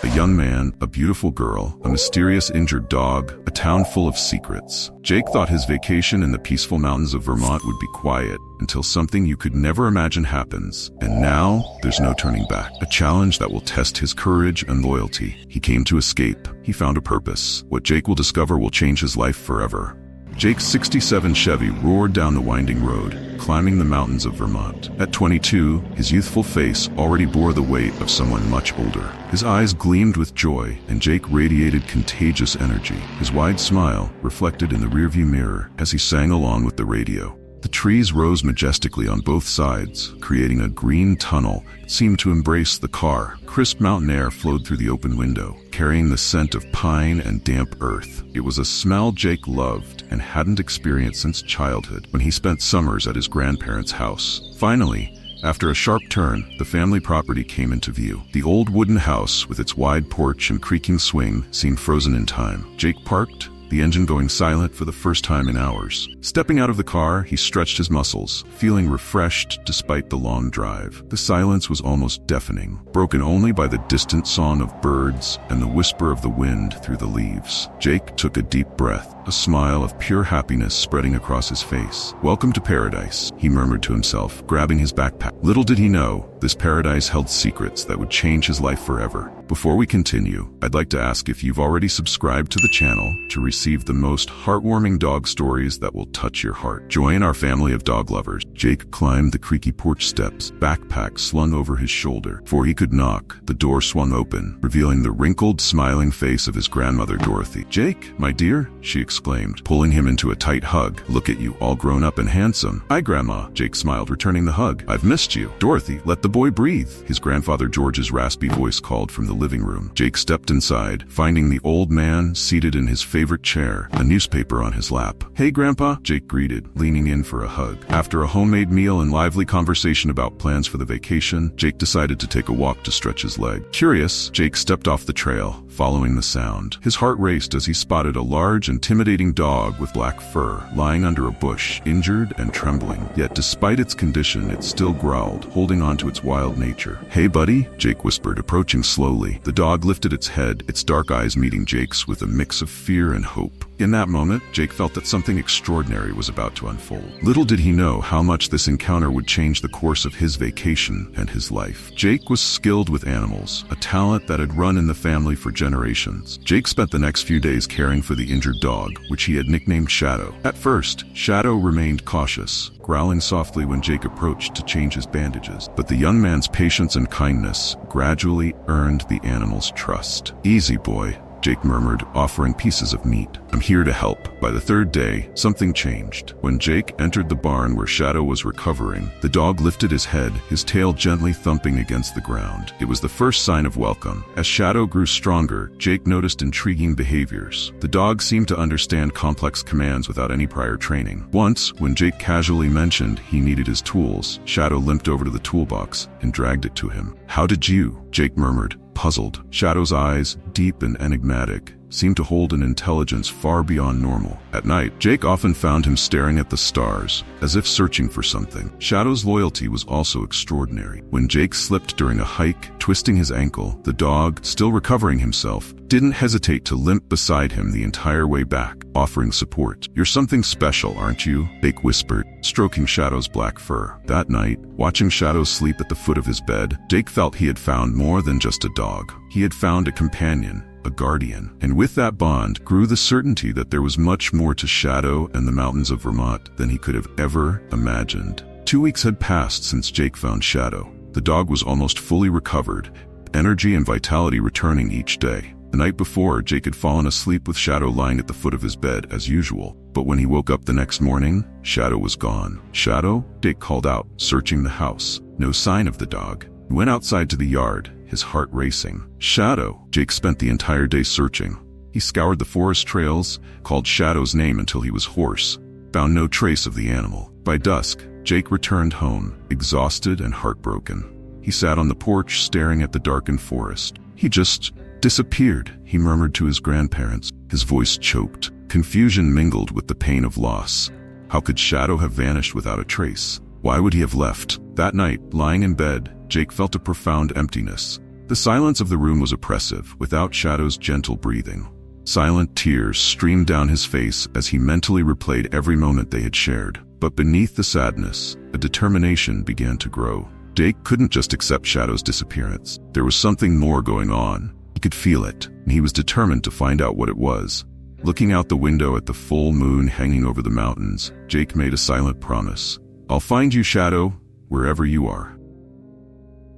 A young man, a beautiful girl, a mysterious injured dog, a town full of secrets. Jake thought his vacation in the peaceful mountains of Vermont would be quiet until something you could never imagine happens. And now, there's no turning back. A challenge that will test his courage and loyalty. He came to escape. He found a purpose. What Jake will discover will change his life forever. Jake's '67 Chevy roared down the winding road, climbing the mountains of Vermont. At 22, his youthful face already bore the weight of someone much older. His eyes gleamed with joy, and Jake radiated contagious energy. His wide smile reflected in the rearview mirror as he sang along with the radio. The trees rose majestically on both sides, creating a green tunnel that seemed to embrace the car. Crisp mountain air flowed through the open window, carrying the scent of pine and damp earth. It was a smell Jake loved and hadn't experienced since childhood, when he spent summers at his grandparents' house. Finally, after a sharp turn, the family property came into view. The old wooden house, with its wide porch and creaking swing, seemed frozen in time. Jake parked, the engine going silent for the first time in hours. Stepping out of the car, he stretched his muscles, feeling refreshed despite the long drive. The silence was almost deafening, broken only by the distant song of birds and the whisper of the wind through the leaves. Jake took a deep breath, a smile of pure happiness spreading across his face. "Welcome to paradise," he murmured to himself, grabbing his backpack. Little did he know, this paradise held secrets that would change his life forever. Before we continue, I'd like to ask if you've already subscribed to the channel to receive the most heartwarming dog stories that will touch your heart. Join our family of dog lovers. Jake climbed the creaky porch steps, backpack slung over his shoulder. Before he could knock, the door swung open, revealing the wrinkled, smiling face of his grandmother, Dorothy. "Jake, my dear," she exclaimed, pulling him into a tight hug. "Look at you, all grown up and handsome." "Hi, Grandma," Jake smiled, returning the hug. "I've missed you." "Dorothy, let the boy breathe," his grandfather George's raspy voice called from the living room. Jake stepped inside, finding the old man seated in his favorite chair, a newspaper on his lap. "Hey, Grandpa," Jake greeted, leaning in for a hug. After a homemade meal and lively conversation about plans for the vacation, Jake decided to take a walk to stretch his leg. Curious, Jake stepped off the trail, following the sound. His heart raced as he spotted a large, intimidating dog with black fur lying under a bush, injured and trembling. Yet despite its condition, it still growled, holding on to its wild nature. "Hey, buddy," Jake whispered, approaching slowly. The dog lifted its head, its dark eyes meeting Jake's with a mix of fear and hope. In that moment, Jake felt that something extraordinary was about to unfold. Little did he know how much this encounter would change the course of his vacation and his life. Jake was skilled with animals, a talent that had run in the family for generations. Jake spent the next few days caring for the injured dog, which he had nicknamed Shadow. At first, Shadow remained cautious, growling softly when Jake approached to change his bandages. But the young man's patience and kindness gradually earned the animal's trust. "Easy, boy," Jake murmured, offering pieces of meat. "I'm here to help." By the third day, something changed. When Jake entered the barn where Shadow was recovering, the dog lifted his head, his tail gently thumping against the ground. It was the first sign of welcome. As Shadow grew stronger, Jake noticed intriguing behaviors. The dog seemed to understand complex commands without any prior training. Once, when Jake casually mentioned he needed his tools, Shadow limped over to the toolbox and dragged it to him. "How did you?" Jake murmured, puzzled. Shadow's eyes, deep and enigmatic, seemed to hold an intelligence far beyond normal. At night, Jake often found him staring at the stars, as if searching for something. Shadow's loyalty was also extraordinary. When Jake slipped during a hike, twisting his ankle, the dog, still recovering himself, didn't hesitate to limp beside him the entire way back, offering support. "You're something special, aren't you?" Jake whispered, stroking Shadow's black fur. That night, watching Shadow sleep at the foot of his bed, Jake felt he had found more than just a dog. He had found a companion, a guardian. And with that bond grew the certainty that there was much more to Shadow and the mountains of Vermont than he could have ever imagined. 2 weeks had passed since Jake found Shadow. The dog was almost fully recovered, energy and vitality returning each day. The night before, Jake had fallen asleep with Shadow lying at the foot of his bed as usual. But when he woke up the next morning, Shadow was gone. "Shadow?" Jake called out, searching the house. No sign of the dog. He went outside to the yard, his heart racing. "Shadow!" Jake spent the entire day searching. He scoured the forest trails, called Shadow's name until he was hoarse, found no trace of the animal. By dusk, Jake returned home, exhausted and heartbroken. He sat on the porch staring at the darkened forest. "He just disappeared," he murmured to his grandparents. His voice choked. Confusion mingled with the pain of loss. How could Shadow have vanished without a trace? Why would he have left? That night, lying in bed, Jake felt a profound emptiness. The silence of the room was oppressive, without Shadow's gentle breathing. Silent tears streamed down his face as he mentally replayed every moment they had shared. But beneath the sadness, a determination began to grow. Jake couldn't just accept Shadow's disappearance. There was something more going on. He could feel it, and he was determined to find out what it was. Looking out the window at the full moon hanging over the mountains, Jake made a silent promise. "I'll find you, Shadow, wherever you are."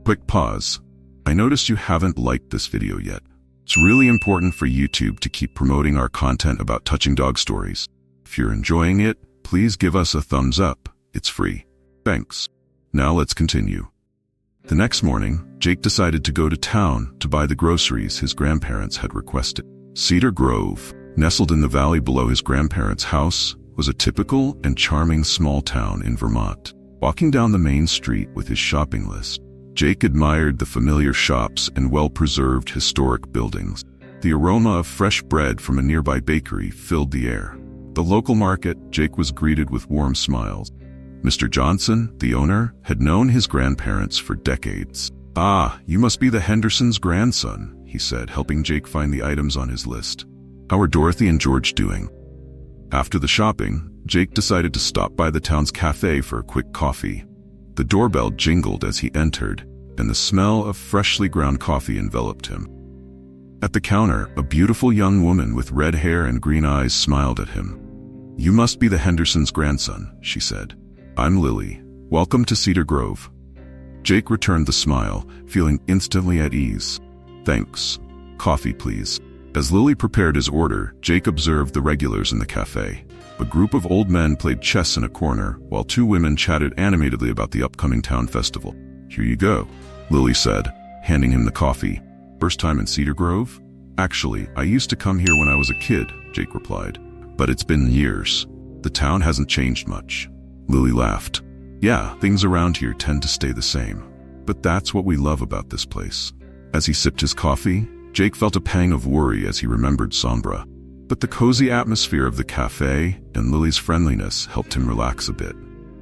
Quick pause. I noticed you haven't liked this video yet. It's really important for YouTube to keep promoting our content about touching dog stories. If you're enjoying it, please give us a thumbs up. It's free. Thanks. Now let's continue. The next morning, Jake decided to go to town to buy the groceries his grandparents had requested. Cedar Grove, nestled in the valley below his grandparents' house, was a typical and charming small town in Vermont. Walking down the main street with his shopping list, Jake admired the familiar shops and well-preserved historic buildings. The aroma of fresh bread from a nearby bakery filled the air. At the local market, Jake was greeted with warm smiles. Mr. Johnson, the owner, had known his grandparents for decades. "Ah, you must be the Hendersons' grandson," he said, helping Jake find the items on his list. "How are Dorothy and George doing?" After the shopping, Jake decided to stop by the town's cafe for a quick coffee. The doorbell jingled as he entered, and the smell of freshly ground coffee enveloped him. At the counter, a beautiful young woman with red hair and green eyes smiled at him. "You must be the Hendersons' grandson," she said. "I'm Lily. Welcome to Cedar Grove." Jake returned the smile, feeling instantly at ease. "Thanks. Coffee, please." As Lily prepared his order, Jake observed the regulars in the cafe. A group of old men played chess in a corner, while two women chatted animatedly about the upcoming town festival. "Here you go," Lily said, handing him the coffee. "First time in Cedar Grove?" "Actually, I used to come here when I was a kid," Jake replied. "But it's been years. The town hasn't changed much." Lily laughed. "Yeah, things around here tend to stay the same. But that's what we love about this place." As he sipped his coffee, Jake felt a pang of worry as he remembered Sombra. But the cozy atmosphere of the cafe and Lily's friendliness helped him relax a bit.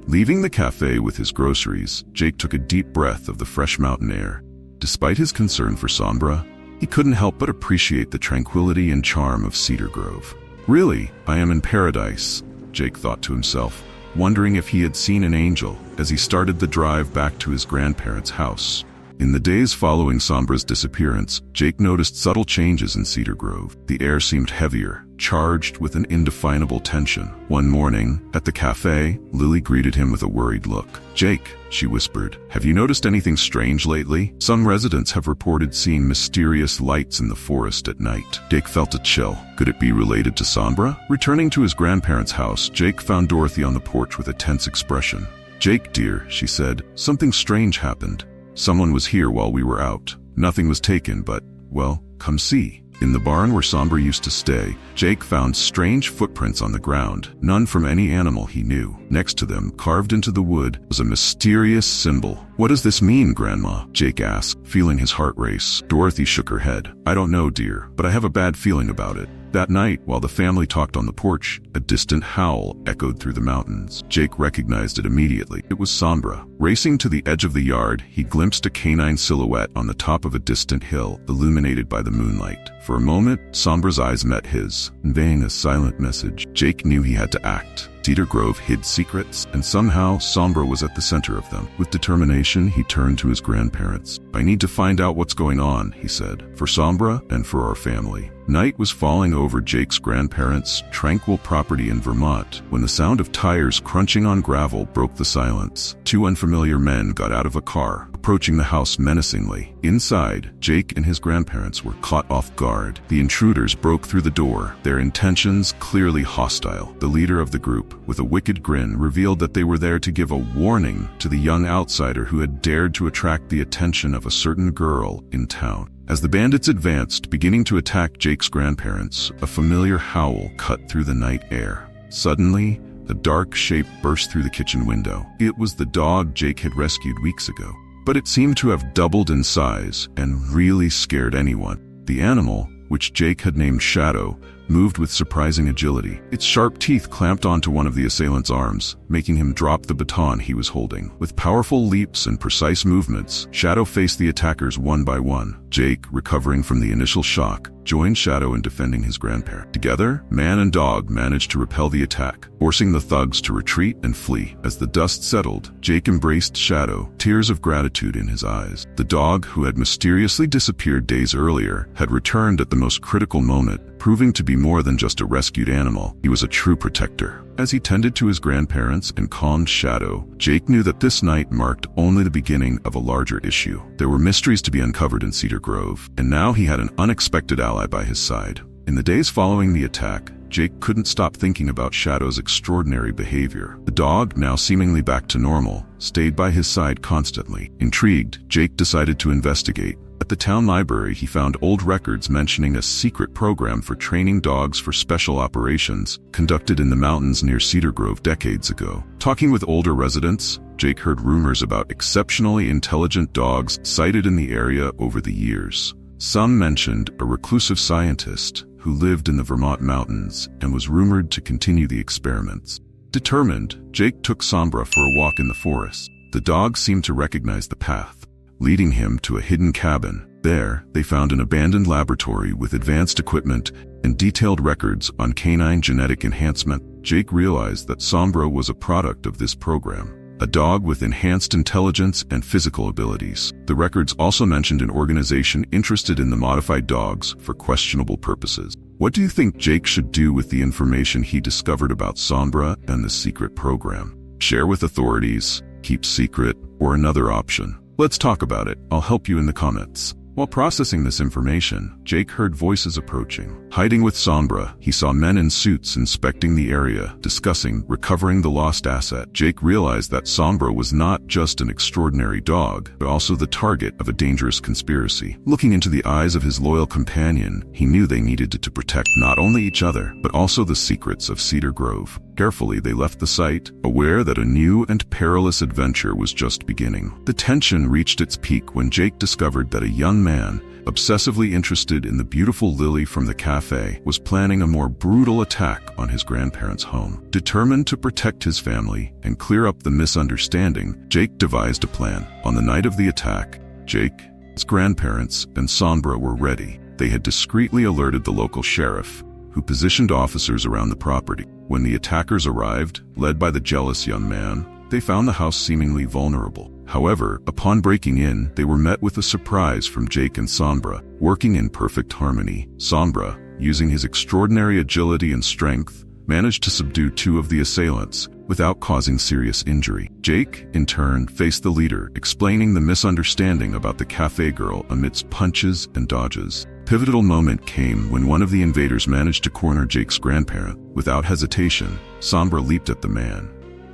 Leaving the cafe with his groceries, Jake took a deep breath of the fresh mountain air. Despite his concern for Sombra, he couldn't help but appreciate the tranquility and charm of Cedar Grove. "Really, I am in paradise," Jake thought to himself, wondering if he had seen an angel as he started the drive back to his grandparents' house. In the days following Sombra's disappearance, Jake noticed subtle changes in Cedar Grove. The air seemed heavier, charged with an indefinable tension. One morning, at the cafe, Lily greeted him with a worried look. "Jake," she whispered, "have you noticed anything strange lately? Some residents have reported seeing mysterious lights in the forest at night." Jake felt a chill. Could it be related to Sombra? Returning to his grandparents' house, Jake found Dorothy on the porch with a tense expression. "Jake, dear," she said, "something strange happened. Someone was here while we were out. Nothing was taken, but, well, come see." In the barn where Sombra used to stay, Jake found strange footprints on the ground, none from any animal he knew. Next to them, carved into the wood, was a mysterious symbol. "What does this mean, Grandma?" Jake asked, feeling his heart race. Dorothy shook her head. "I don't know, dear, but I have a bad feeling about it." That night, while the family talked on the porch, a distant howl echoed through the mountains. Jake recognized it immediately. It was Sombra. Racing to the edge of the yard, he glimpsed a canine silhouette on the top of a distant hill, illuminated by the moonlight. For a moment, Sombra's eyes met his, conveying a silent message. Jake knew he had to act. Cedar Grove hid secrets, and somehow Sombra was at the center of them. With determination, he turned to his grandparents. "I need to find out what's going on," he said, "for Sombra and for our family." Night was falling over Jake's grandparents' tranquil property in Vermont when the sound of tires crunching on gravel broke the silence. Two unfamiliar men got out of a car, approaching the house menacingly. Inside, Jake and his grandparents were caught off guard. The intruders broke through the door, their intentions clearly hostile. The leader of the group, with a wicked grin, revealed that they were there to give a warning to the young outsider who had dared to attract the attention of a certain girl in town. As the bandits advanced, beginning to attack Jake's grandparents, a familiar howl cut through the night air. Suddenly, a dark shape burst through the kitchen window. It was the dog Jake had rescued weeks ago, but it seemed to have doubled in size and really scared anyone. The animal, which Jake had named Shadow, moved with surprising agility. Its sharp teeth clamped onto one of the assailant's arms, making him drop the baton he was holding. With powerful leaps and precise movements, Shadow faced the attackers one by one. Jake, recovering from the initial shock, joined Shadow in defending his grandparent. Together, man and dog managed to repel the attack, forcing the thugs to retreat and flee. As the dust settled, Jake embraced Shadow, tears of gratitude in his eyes. The dog, who had mysteriously disappeared days earlier, had returned at the most critical moment, proving to be more than just a rescued animal. He was a true protector. As he tended to his grandparents and calmed Shadow, Jake knew that this night marked only the beginning of a larger issue. There were mysteries to be uncovered in Cedar Grove, and now he had an unexpected ally by his side. In the days following the attack, Jake couldn't stop thinking about Shadow's extraordinary behavior. The dog, now seemingly back to normal, stayed by his side constantly. Intrigued, Jake decided to investigate. At the town library, he found old records mentioning a secret program for training dogs for special operations conducted in the mountains near Cedar Grove decades ago. Talking with older residents, Jake heard rumors about exceptionally intelligent dogs sighted in the area over the years. Some mentioned a reclusive scientist who lived in the Vermont mountains and was rumored to continue the experiments. Determined, Jake took Sombra for a walk in the forest. The dog seemed to recognize the path, leading him to a hidden cabin. There, they found an abandoned laboratory with advanced equipment and detailed records on canine genetic enhancement. Jake realized that Sombra was a product of this program, a dog with enhanced intelligence and physical abilities. The records also mentioned an organization interested in the modified dogs for questionable purposes. What do you think Jake should do with the information he discovered about Sombra and the secret program? Share with authorities, keep secret, or another option? Let's talk about it. I'll help you in the comments. While processing this information, Jake heard voices approaching. Hiding with Sombra, he saw men in suits inspecting the area, discussing recovering the lost asset. Jake realized that Sombra was not just an extraordinary dog, but also the target of a dangerous conspiracy. Looking into the eyes of his loyal companion, he knew they needed to protect not only each other, but also the secrets of Cedar Grove. Carefully, they left the site, aware that a new and perilous adventure was just beginning. The tension reached its peak when Jake discovered that a young man, obsessively interested in the beautiful Lily from the cafe, was planning a more brutal attack on his grandparents' home. Determined to protect his family and clear up the misunderstanding, Jake devised a plan. On the night of the attack, Jake, his grandparents, and Sombra were ready. They had discreetly alerted the local sheriff, who positioned officers around the property. When the attackers arrived, led by the jealous young man, they found the house seemingly vulnerable. However, upon breaking in, they were met with a surprise from Jake and Sombra. Working in perfect harmony, Sombra, using his extraordinary agility and strength, managed to subdue two of the assailants without causing serious injury. Jake, in turn, faced the leader, explaining the misunderstanding about the cafe girl amidst punches and dodges. Pivotal moment came when one of the invaders managed to corner Jake's grandparent. Without hesitation, Sombra leaped at the man,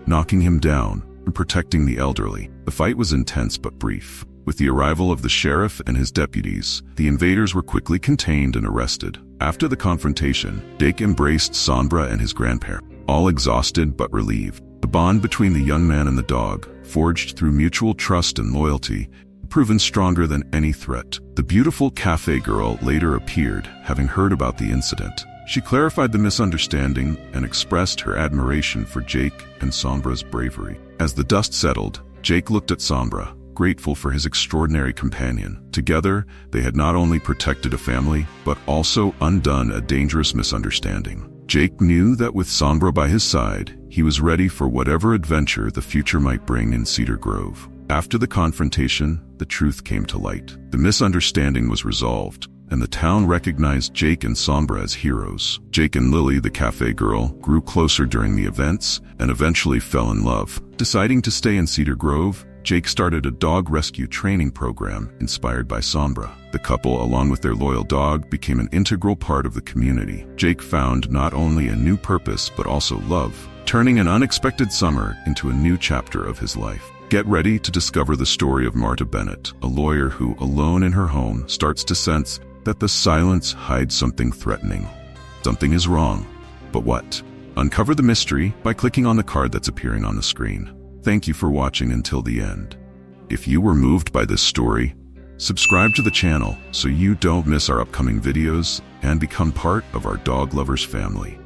knocking him down and protecting the elderly. The fight was intense but brief. With the arrival of the sheriff and his deputies, the invaders were quickly contained and arrested. After the confrontation, Jake embraced Sombra and his grandparent, all exhausted but relieved. The bond between the young man and the dog, forged through mutual trust and loyalty, proven stronger than any threat. The beautiful cafe girl later appeared, having heard about the incident. She clarified the misunderstanding and expressed her admiration for Jake and Sombra's bravery. As the dust settled, Jake looked at Sombra, grateful for his extraordinary companion. Together, they had not only protected a family, but also undone a dangerous misunderstanding. Jake knew that with Sombra by his side, he was ready for whatever adventure the future might bring in Cedar Grove. After the confrontation, the truth came to light. The misunderstanding was resolved, and the town recognized Jake and Sombra as heroes. Jake and Lily, the cafe girl, grew closer during the events and eventually fell in love. Deciding to stay in Cedar Grove, Jake started a dog rescue training program inspired by Sombra. The couple, along with their loyal dog, became an integral part of the community. Jake found not only a new purpose but also love, turning an unexpected summer into a new chapter of his life. Get ready to discover the story of Marta Bennett, a lawyer who, alone in her home, starts to sense that the silence hides something threatening. Something is wrong. But what? Uncover the mystery by clicking on the card that's appearing on the screen. Thank you for watching until the end. If you were moved by this story, Subscribe to the channel so you don't miss our upcoming videos and become part of our dog lovers family.